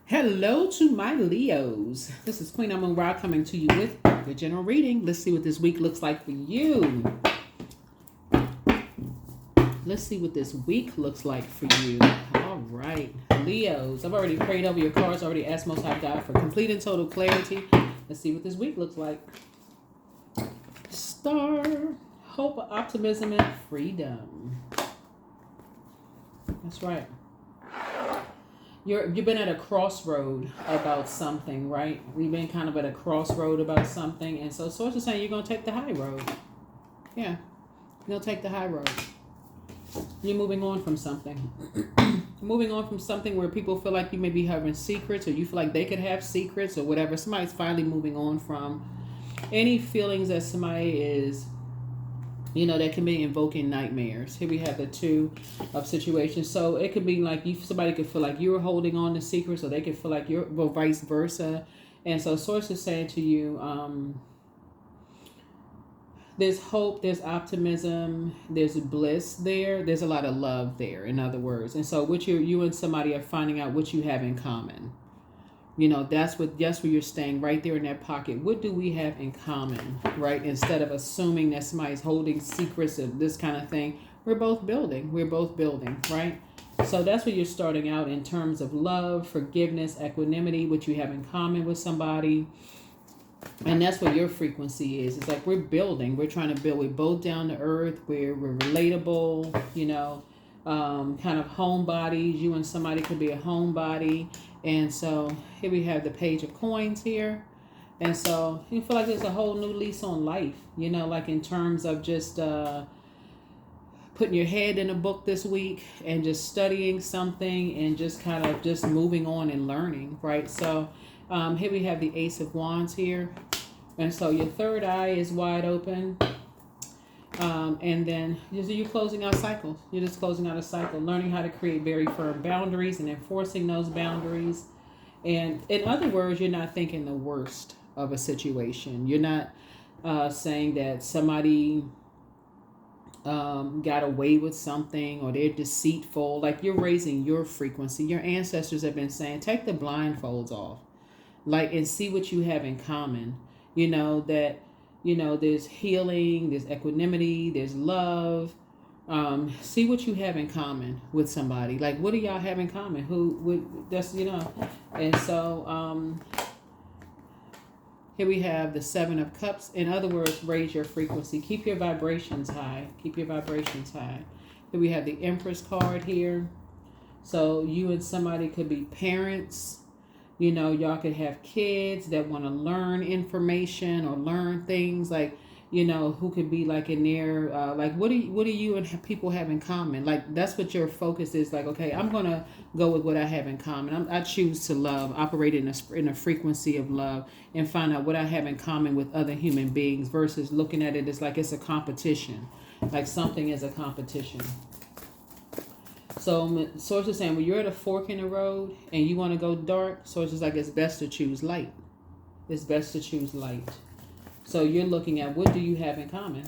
Hello to my Leos. This is Queen Amun Ra coming to you with the general reading. Let's see what this week looks like for you. Let's see what this week looks like for you. All right, Leos. I've already prayed over your cards, already asked Most High God for complete and total clarity. Let's see what this week looks like. Star, hope, optimism, and freedom. That's right. You've been at a crossroad about something, right? We've been kind of at a crossroad about something, and so source is saying you're gonna take the high road. Yeah, you're gonna take the high road. You're moving on from something. Moving on from something where people feel like you may be having secrets, or you feel like they could have secrets, or whatever. Somebody's finally moving on from any feelings that somebody is, that can be invoking nightmares. Here we have the two of situations. So it could be like somebody could feel like you're holding on to secrets, or they could feel like you're, well, vice versa. And so source is saying to you, there's hope, there's optimism, there's bliss there. There's a lot of love there, in other words. And so you and somebody are finding out what you have in common. That's where you're staying, right there in that pocket. What do we have in common, right? Instead of assuming that somebody's holding secrets of this kind of thing, we're both building, right? So that's where you're starting out in terms of love, forgiveness, equanimity, what you have in common with somebody. And that's what your frequency is. It's like we're building, we're trying to build. We're both down to earth, we're relatable, kind of homebodies. You and somebody could be a homebody. And so here we have the Page of Coins here. And so you feel like there's a whole new lease on life, like in terms of just putting your head in a book this week and just studying something and just kind of just moving on and learning, right? So here we have the Ace of Wands here. And so your third eye is wide open. And then you're closing out cycles. You're just closing out a cycle, learning how to create very firm boundaries and enforcing those boundaries. And in other words, you're not thinking the worst of a situation. You're not saying that somebody got away with something or they're deceitful. Like, you're raising your frequency. Your ancestors have been saying, take the blindfolds off, and see what you have in common. There's healing, there's equanimity, there's love. See what you have in common with somebody. Like, what do y'all have in common? And so here we have the Seven of Cups. In other words, raise your frequency. Keep your vibrations high. Here we have the Empress card here. So you and somebody could be parents. Y'all could have kids that want to learn information or learn things, who could be like in there, what do you and people have in common? Like, that's what your focus is. Like, okay, I'm going to go with what I have in common. I choose to love, operate in a frequency of love, and find out what I have in common with other human beings versus looking at it as like it's a competition, like something is a competition. So source is saying when you're at a fork in the road and you want to go dark, source is like it's best to choose light. So you're looking at what do you have in common,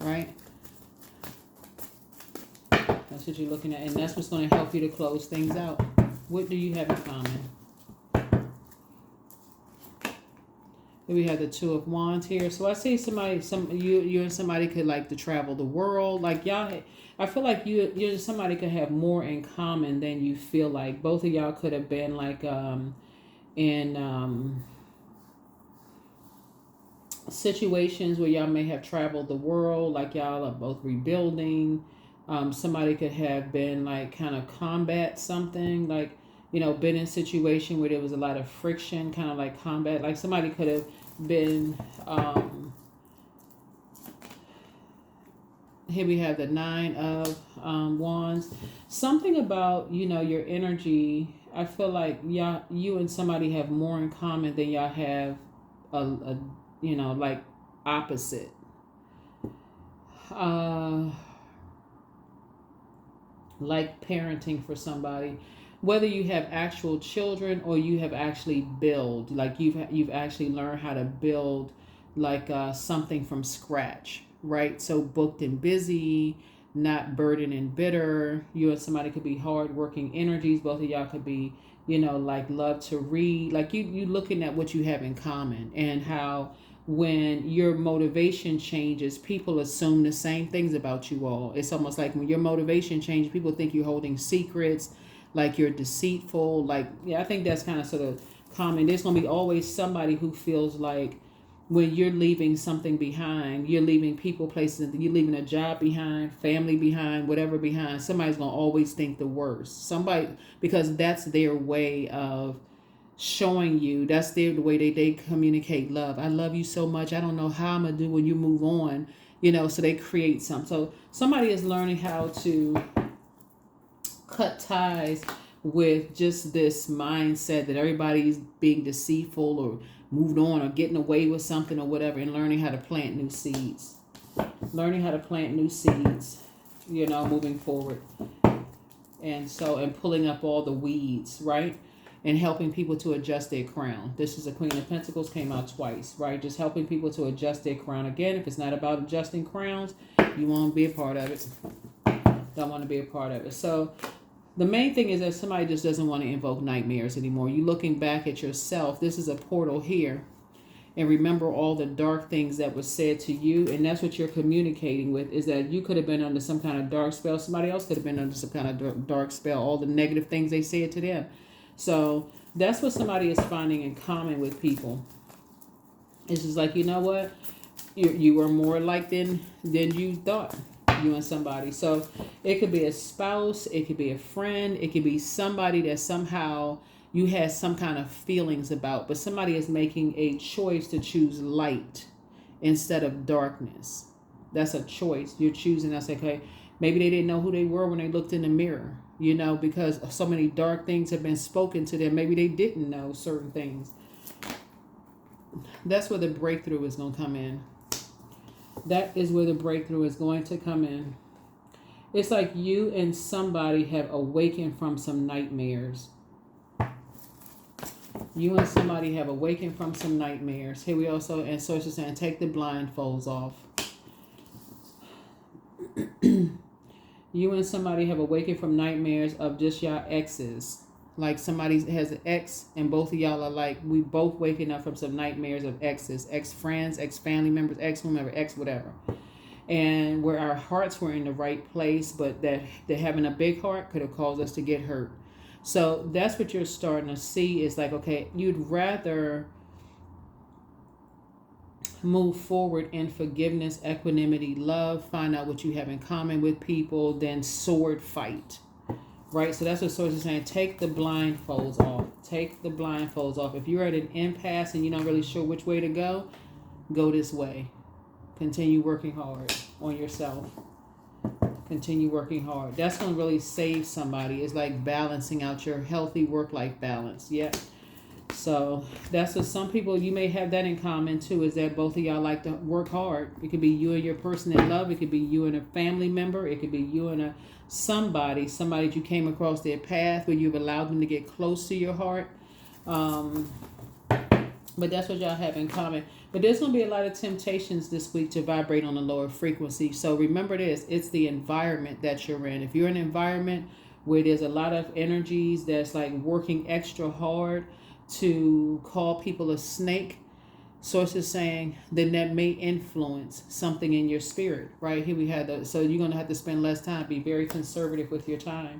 right? That's what you're looking at, and that's what's going to help you to close things out. What do you have in common? Then we have the Two of Wands here. So I see you and somebody could like to travel the world. Like, y'all, I feel like you and somebody could have more in common than you feel like. Both of y'all could have been like in situations where y'all may have traveled the world. Like, y'all are both rebuilding. Somebody could have been like kind of combat something, like, been in a situation where there was a lot of friction, kind of like combat. Like, somebody could have been, here we have the Nine of Wands. Something about, your energy. I feel like you and somebody have more in common than y'all have like opposite. Like parenting for somebody, whether you have actual children or you have actually built, like you've actually learned how to build like something from scratch, right? So booked and busy, not burdened and bitter. You and somebody could be hardworking energies. Both of y'all could be like love to read. Like you looking at what you have in common, and how when your motivation changes, people assume the same things about you all. It's almost like when your motivation changes, people think you're holding secrets, like you're deceitful. Like, yeah, I think that's kind of sort of common. There's going to be always somebody who feels like when you're leaving something behind, you're leaving people, places, you're leaving a job behind, family behind, whatever behind, somebody's going to always think the worst. Somebody, because that's their way of showing you, that's the way they communicate love. I love you so much. I don't know how I'm going to do when you move on, so they create something. So somebody is learning how to cut ties with just this mindset that everybody's being deceitful or moved on or getting away with something or whatever, and learning how to plant new seeds. Learning how to plant new seeds, moving forward. And pulling up all the weeds, right? And helping people to adjust their crown. This is a Queen of Pentacles, came out twice, right? Just helping people to adjust their crown. Again, if it's not about adjusting crowns, you won't be a part of it. Don't want to be a part of it. So the main thing is that somebody just doesn't want to invoke nightmares anymore. You're looking back at yourself. This is a portal here. And remember all the dark things that were said to you. And that's what you're communicating with, is that you could have been under some kind of dark spell. Somebody else could have been under some kind of dark spell. All the negative things they said to them. So that's what somebody is finding in common with people. It's just like, you know what? You are more alike than you thought. You and somebody. So it could be a spouse, it could be a friend, it could be somebody that somehow you had some kind of feelings about, but somebody is making a choice to choose light instead of darkness. That's a choice. You're choosing. That's okay. Maybe they didn't know who they were when they looked in the mirror, because so many dark things have been spoken to them. Maybe they didn't know certain things. That's where the breakthrough is going to come in. That is where the breakthrough is going to come in. It's like you and somebody have awakened from some nightmares. You and somebody have awakened from some nightmares. Here we also, and Source is saying, take the blindfolds off. You and somebody have awakened from nightmares of just your exes. Like somebody has an ex and both of y'all are like, we both waking up from some nightmares of exes, ex-friends, ex-family members, ex-whomever, ex-whatever. And where our hearts were in the right place, but that having a big heart could have caused us to get hurt. So that's what you're starting to see, is like, okay, you'd rather move forward in forgiveness, equanimity, love, find out what you have in common with people, than sword fight. Right? So that's what Source is saying. Take the blindfolds off. Take the blindfolds off. If you're at an impasse and you're not really sure which way to go this way. Continue working hard on yourself. Continue working hard. That's going to really save somebody. It's like balancing out your healthy work-life balance. Yep. So that's what some people, you may have that in common too, is that both of y'all like to work hard. It could be you and your person in love. It could be you and a family member. It could be you and somebody that you came across their path where you've allowed them to get close to your heart. But that's what y'all have in common. But there's going to be a lot of temptations this week to vibrate on a lower frequency. So remember this, it's the environment that you're in. If you're in an environment where there's a lot of energies that's like working extra hard to call people a snake, Source is saying, then that may influence something in your spirit. Right here we have so you're going to have to spend less time. Be very conservative with your time.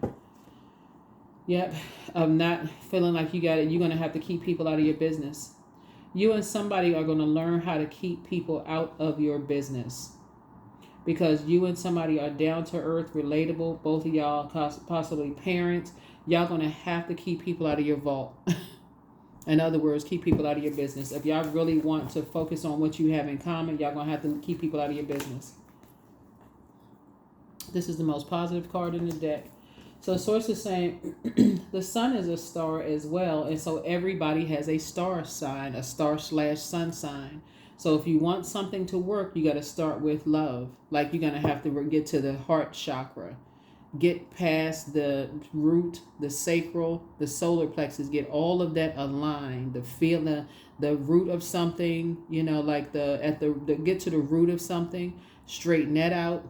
Yep. Of not feeling like you got it. You're going to have to keep people out of your business. You and somebody are going to learn how to keep people out of your business, because you and somebody are down to earth, relatable. Both of y'all, possibly parents. Y'all going to have to keep people out of your vault. In other words, keep people out of your business. If y'all really want to focus on what you have in common, y'all going to have to keep people out of your business. This is the most positive card in the deck. So Source is saying the sun is a star as well. And so everybody has a star sign, a star/sun sign. So if you want something to work, you got to start with love. Like you're going to have to get to the heart chakra. Get past the root, the sacral, the solar plexus. Get all of that aligned. The root of something, like get to the root of something. Straighten that out.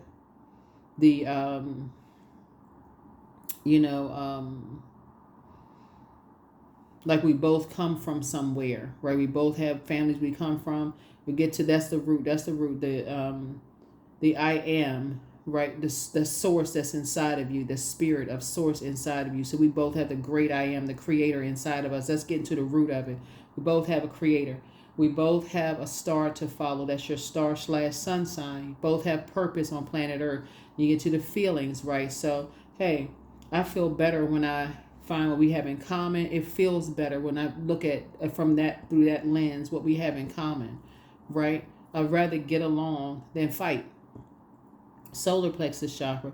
Like we both come from somewhere, right? We both have families we come from. We get to, that's the root. That's the root. The I am, right? The source that's inside of you, the spirit of source inside of you. So we both have the great I am, the creator inside of us. Let's get into the root of it. We both have a creator. We both have a star to follow. That's your star/sun sign. Both have purpose on planet Earth. You get to the feelings, right? So, hey, I feel better when I find what we have in common. It feels better when I look at from that, through that lens, what we have in common, right? I'd rather get along than fight. Solar plexus chakra.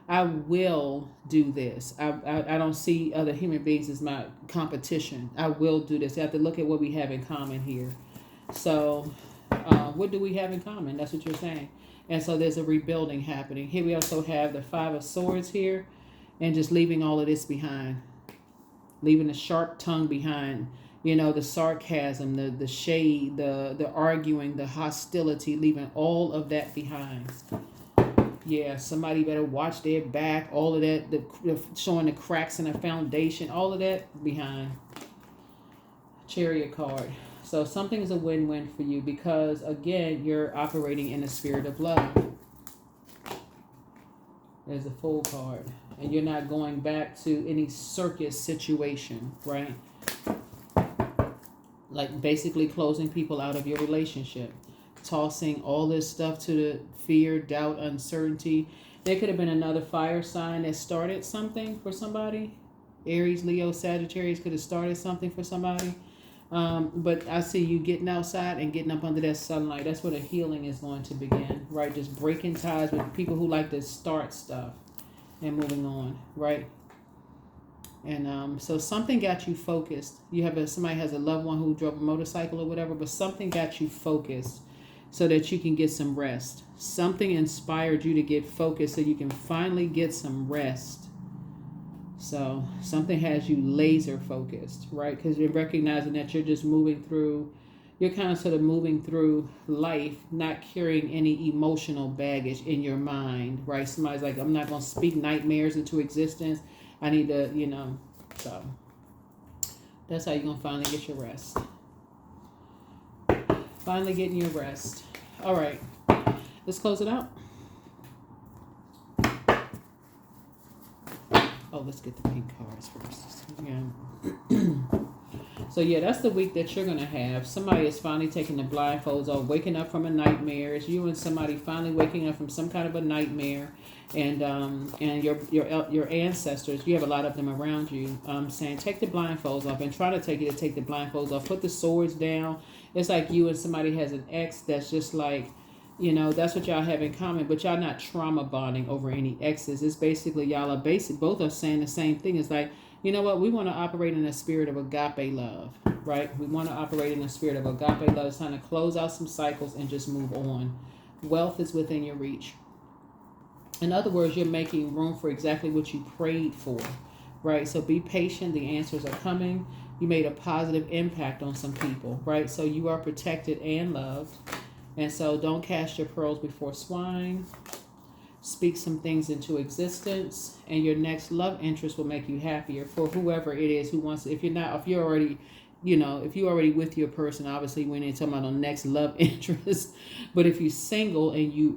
I will do this. I don't see other human beings as my competition. I will do this. You have to look at what we have in common here. So, what do we have in common? That's what you're saying. And so there's a rebuilding happening. Here we also have the Five of Swords here, and just leaving all of this behind. Leaving the sharp tongue behind. You know, the sarcasm, the shade, the arguing, the hostility, leaving all of that behind. Yeah, somebody better watch their back. All of that, the showing the cracks in the foundation, all of that behind. Chariot card. So something is a win-win for you because, again, you're operating in the spirit of love. There's a Fool card. And you're not going back to any circus situation, right? Like basically closing people out of your relationship. Tossing all this stuff to the fear, doubt, uncertainty. There could have been another fire sign that started something for somebody. Aries, Leo, Sagittarius could have started something for somebody. But I see you getting outside and getting up under that sunlight. That's where the healing is going to begin, right? Just breaking ties with people who like to start stuff and moving on, right? And so something got you focused. You have somebody has a loved one who drove a motorcycle or whatever, but something got you focused so that you can get some rest. Something inspired you to get focused so you can finally get some rest. So something has you laser focused, right? Because you're recognizing that you're just moving through, you're kind of sort of moving through life, not carrying any emotional baggage in your mind, right? Somebody's like, I'm not going to speak nightmares into existence. I need to, so that's how you're going to finally get your rest. Finally getting your rest. All right, let's close it out. Oh, let's get the pink cards first. Yeah. So yeah, that's the week that you're gonna have. Somebody is finally taking the blindfolds off, waking up from a nightmare. It's you and somebody finally waking up from some kind of a nightmare, and your ancestors. You have a lot of them around you. Saying take the blindfolds off and try to take you to take the blindfolds off. Put the swords down. It's like you and somebody has an ex that's just like, that's what y'all have in common, but y'all not trauma bonding over any exes. It's basically y'all are both are saying the same thing. It's like, you know what? We want to operate in a spirit of agape love, right? We want to operate in a spirit of agape love. It's time to close out some cycles and just move on. Wealth is within your reach. In other words, you're making room for exactly what you prayed for, right? So be patient. The answers are coming. You made a positive impact on some people, right? So you are protected and loved. And so don't cast your pearls before swine. Speak some things into existence, and your next love interest will make you happier for whoever it is who wants to. If you're already with your person, obviously we ain't talking about the next love interest. But if you're single and you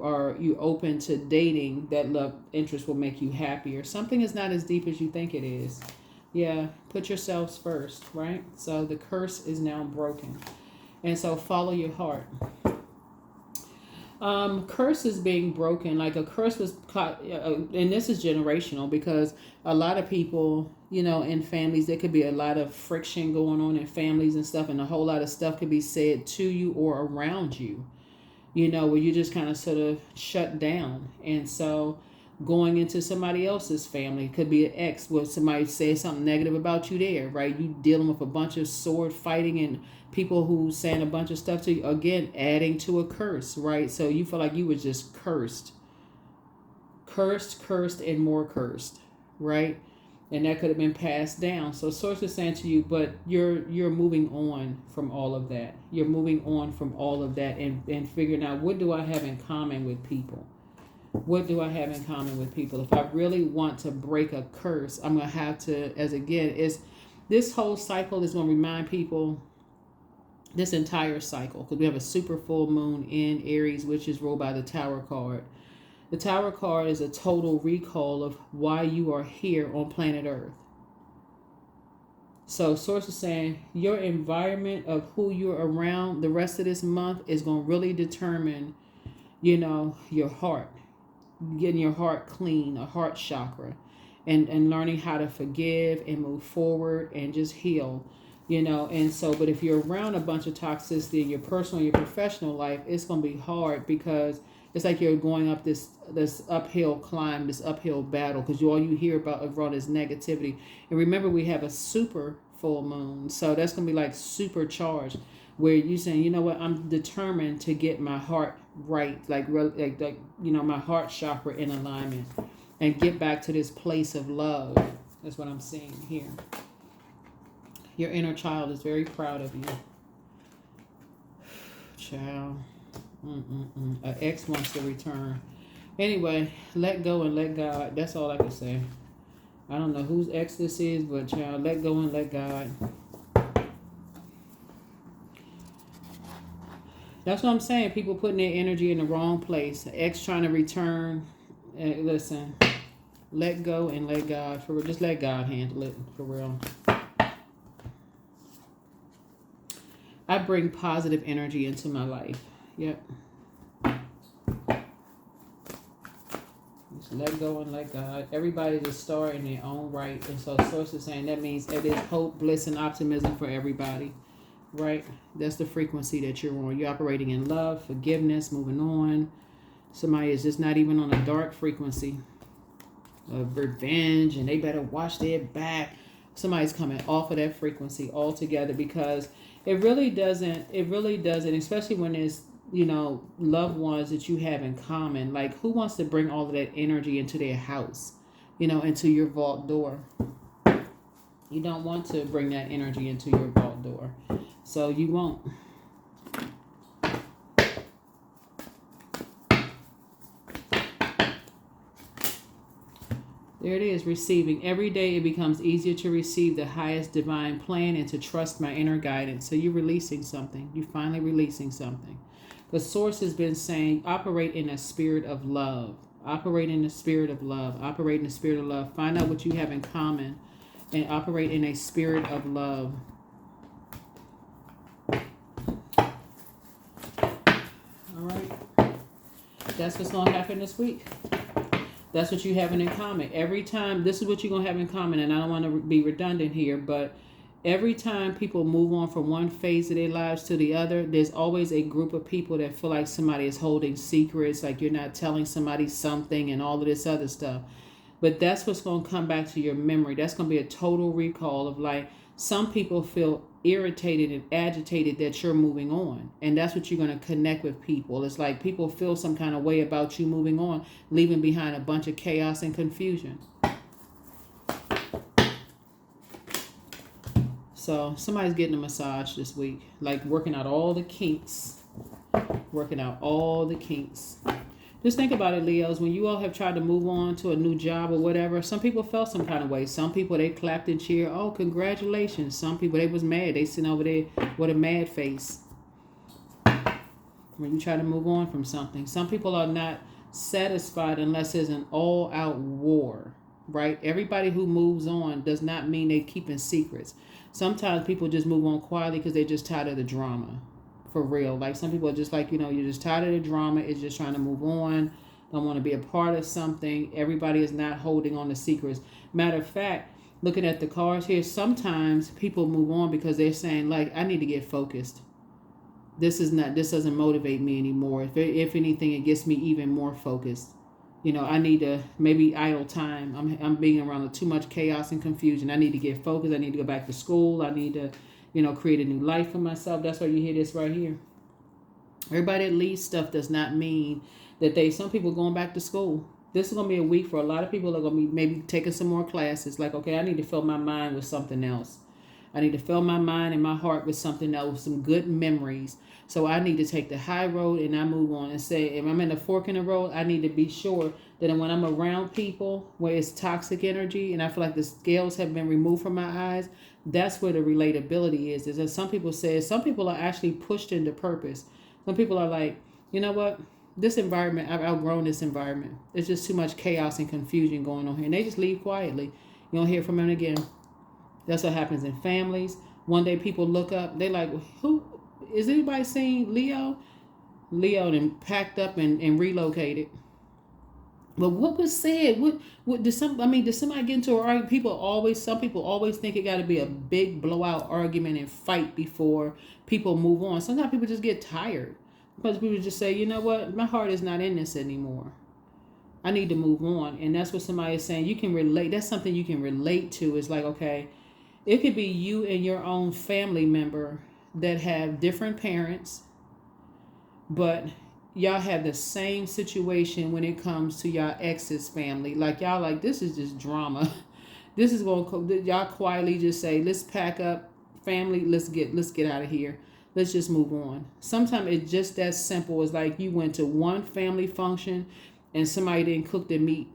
open to dating, that love interest will make you happier. Something is not as deep as you think it is. Yeah, put yourselves first, right? So the curse is now broken. And so follow your heart. Curse is being broken. Like a curse was caught, and this is generational because a lot of people, in families, there could be a lot of friction going on in families and stuff, and a whole lot of stuff could be said to you or around you, where you just kind of sort of shut down. And so going into somebody else's family could be an ex where somebody says something negative about you there, right? You dealing with a bunch of sword fighting and people who saying a bunch of stuff to you, again, adding to a curse, right? So you feel like you were just cursed, and more cursed, right? And that could have been passed down. So source is saying to you, but you're moving on from all of that. You're moving on from all of that and figuring out, what do I have in common with people? What do I have in common with people? If I really want to break a curse, I'm going to have to, this This whole cycle is going to remind people, this entire cycle, because we have a super full moon in Aries, which is ruled by the Tower card. The Tower card is a total recall of why you are here on planet Earth. So Source is saying your environment of who you're around the rest of this month is going to really determine, your heart, getting your heart clean, a heart chakra, and learning how to forgive and move forward and just heal, and so, but if you're around a bunch of toxicity in your personal and your professional life, it's going to be hard, because it's like you're going up this uphill climb, this uphill battle, because all you hear about around is negativity. And remember, we have a super full moon, so that's going to be like supercharged, where you're saying, you know what, I'm determined to get my heart right, like my heart chakra in alignment, and get back to this place of love. That's what I'm seeing here. Your inner child is very proud of you. Child. An ex wants to return. Anyway, let go and let God. That's all I can say. I don't know whose ex this is, but child, let go and let God. That's what I'm saying. People putting their energy in the wrong place. An ex trying to return. Listen, let go and let God. For real. Just let God handle it. For real. I bring positive energy into my life. Yep. Just let go and let God. Everybody's a star in their own right. And so Source is saying that means that there's hope, bliss, and optimism for everybody. Right? That's the frequency that you're on. You're operating in love, forgiveness, moving on. Somebody is just not even on a dark frequency of revenge, and they better watch their back. Somebody's coming off of that frequency altogether, because it really doesn't, especially when it's, loved ones that you have in common. Like, who wants to bring all of that energy into their house, into your vault door? You don't want to bring that energy into your vault door. So you won't. There it is, receiving. Every day it becomes easier to receive the highest divine plan and to trust my inner guidance. So you're releasing something. You're finally releasing something. The Source has been saying, operate in a spirit of love. Operate in the spirit of love. Operate in the spirit of love. Find out what you have in common and operate in a spirit of love. All right. That's what's going to happen this week. That's what you have in common. Every time, this is what you're going to have in common, and I don't want to be redundant here, but every time people move on from one phase of their lives to the other, there's always a group of people that feel like somebody is holding secrets, like you're not telling somebody something and all of this other stuff. But that's what's going to come back to your memory. That's going to be a total recall of, like, some people feel irritated and agitated that you're moving on. And that's what you're going to connect with people. It's like people feel some kind of way about you moving on, leaving behind a bunch of chaos and confusion. So somebody's getting a massage this week, like working out all the kinks. Working out all the kinks. Just think about it, Leos. When you all have tried to move on to a new job or whatever, some people felt some kind of way. Some people, they clapped and cheered. Oh, congratulations. Some people, they was mad. They sitting over there with a mad face. When you try to move on from something. Some people are not satisfied unless there's an all-out war, right? Everybody who moves on does not mean they're keeping secrets. Sometimes people just move on quietly because they're just tired of the drama. For real. Like, some people are just like, you're just tired of the drama. It's just trying to move on. Don't want to be a part of something. Everybody is not holding on to secrets. Matter of fact, looking at the cards here, sometimes people move on because they're saying, like, I need to get focused. This doesn't motivate me anymore. If anything, it gets me even more focused. I need to maybe idle time. I'm being around too much chaos and confusion. I need to get focused. I need to go back to school. I need to create a new life for myself. That's why you hear this right here. Everybody that leaves stuff does not mean that some people going back to school. This is going to be a week for a lot of people that are going to be maybe taking some more classes. Like, okay, I need to fill my mind with something else. I need to fill my mind and my heart with something else, some good memories. So I need to take the high road and I move on and say, if I'm in a fork in the road, I need to be sure that when I'm around people where it's toxic energy and I feel like the scales have been removed from my eyes, that's where the relatability is. Is that some people are actually pushed into purpose. Some people are like, you know what? This environment, I've outgrown this environment. There's just too much chaos and confusion going on here. And they just leave quietly. You don't hear from them again. That's what happens in families. One day people look up, they like, who is anybody seeing Leo? Leo then packed up and relocated. But what was said? What did somebody get into an argument? Some people always think it got to be a big blowout argument and fight before people move on. Sometimes people just get tired because people just say, you know what, my heart is not in this anymore. I need to move on, and that's what somebody is saying. You can relate. That's something you can relate to. It's like, okay, it could be you and your own family member that have different parents, but y'all have the same situation when it comes to y'all ex's family. Like y'all like, this is just drama. This is going y'all quietly just say, let's pack up family. Let's get out of here. Let's just move on. Sometimes it's just that simple. It's like you went to one family function and somebody didn't cook the meat.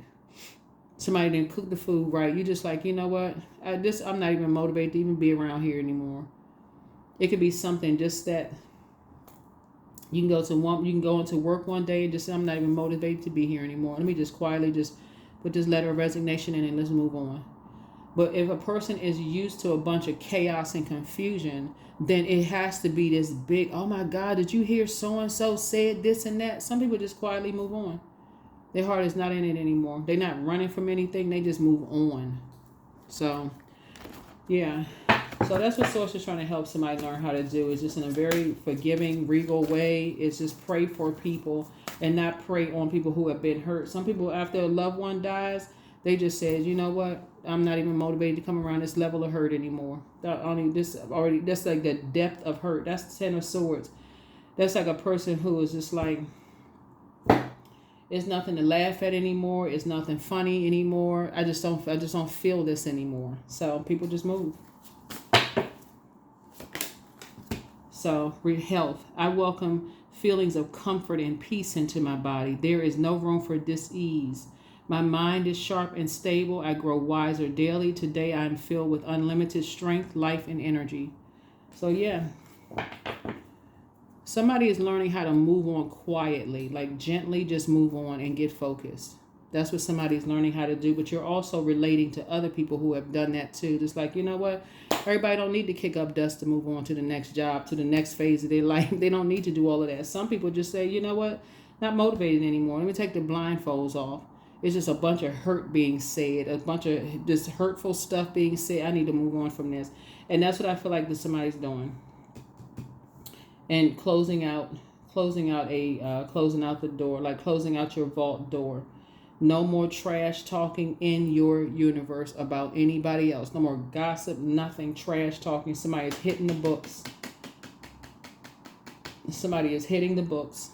Somebody didn't cook the food right. You just like, you know what? I'm not even motivated to even be around here anymore. It could be something just that you can go into work one day and just say, I'm not even motivated to be here anymore. Let me just quietly just put this letter of resignation in and let's move on. But if a person is used to a bunch of chaos and confusion, then it has to be this big, oh my God, did you hear so-and-so said this and that? Some people just quietly move on. Their heart is not in it anymore. They're not running from anything. They just move on. So, yeah. So that's what Source is trying to help somebody learn how to do. Is just in a very forgiving, regal way. It's just pray for people and not prey on people who have been hurt. Some people, after a loved one dies, they just said, you know what? I'm not even motivated to come around this level of hurt anymore. That's like the depth of hurt. That's 10 of Swords. That's like a person who is just like, it's nothing to laugh at anymore. It's nothing funny anymore. I just don't feel this anymore. So people just move. So, health. I welcome feelings of comfort and peace into my body. There is no room for dis-ease. My mind is sharp and stable. I grow wiser daily. Today I am filled with unlimited strength, life, and energy. So, yeah. Somebody is learning how to move on quietly, like gently just move on and get focused. That's what somebody's learning how to do. But you're also relating to other people who have done that too. Just like, you know what? Everybody don't need to kick up dust to move on to the next job, to the next phase of their life. They don't need to do all of that. Some people just say, you know what? Not motivated anymore. Let me take the blindfolds off. It's just a bunch of hurt being said, a bunch of this hurtful stuff being said. I need to move on from this. And that's what I feel like that somebody's doing. And closing out the door, like closing out your vault door. No more trash talking in your universe about anybody else. No more gossip, nothing, trash talking. Somebody is hitting the books. Somebody is hitting the books.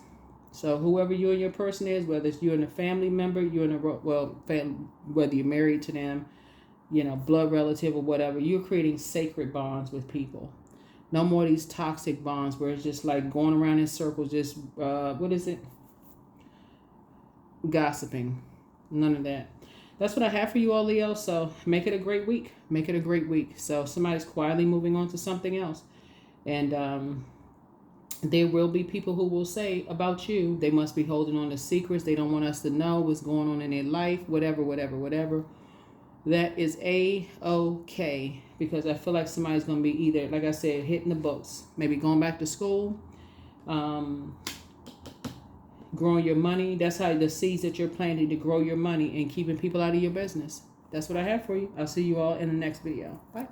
So whoever you and your person is, whether it's you and a family member, whether you're married to them, blood relative or whatever, you're creating sacred bonds with people. No more of these toxic bonds where it's just like going around in circles, just, gossiping. None of that. That's what I have for you all, Leo. So make it a great week. Make it a great week. So somebody's quietly moving on to something else. And there will be people who will say about you, they must be holding on to secrets. They don't want us to know what's going on in their life, whatever. That is A-OK. Because I feel like somebody's going to be either, like I said, hitting the books. Maybe going back to school. Growing your money. That's how the seeds that you're planting to grow your money and keeping people out of your business. That's what I have for you. I'll see you all in the next video. Bye.